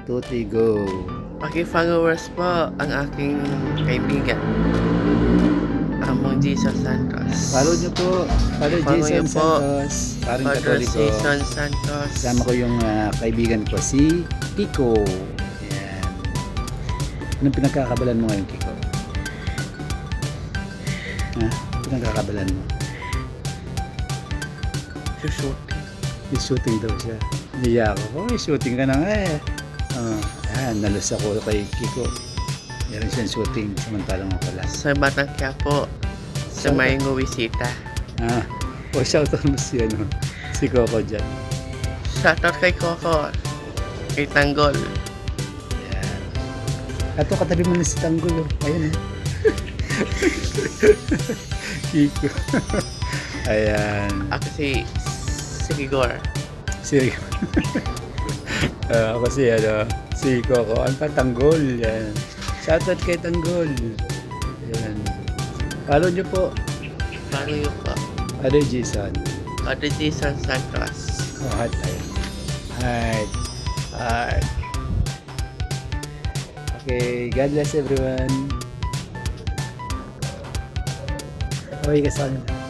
Tuti, go. Paki-followers po ang aking kaibigan, Among Jesus Santos. Follow nyo po. Father Follow Jason nyo po. Santos. Paring Father Katoliko. Jason Santos. Kasama ko yung kaibigan ko, si Kiko. Yan. Anong pinagkakabalan mo ngayon, Kiko? Ha? Pinagkakabalan mo? Shooting. May shooting daw siya. Niya ako. Oh, may shooting ka na nga eh. Ayan, nalas ako kay Kiko. Meron siyang shooting, samantalang ako wala. Sa Batang Quiapo, sa Saan may Nguwisita. Shoutout mo si, si Coco dyan. Shoutout kay Coco, kay Tanggol. Ayan. Ato, katabi mo na si Tanggol. Ayan. Kiko. Ayan. Ako si Igor. Si ako si Coco. Ang Tanggol. Yan. Shoutout kay Tanggol. Yan. Follow nyo po. Follow nyo po. Father Jason. Father Jason Santos. Hi tayo. Hi. Okay, God bless everyone. Okay ka sa kanila.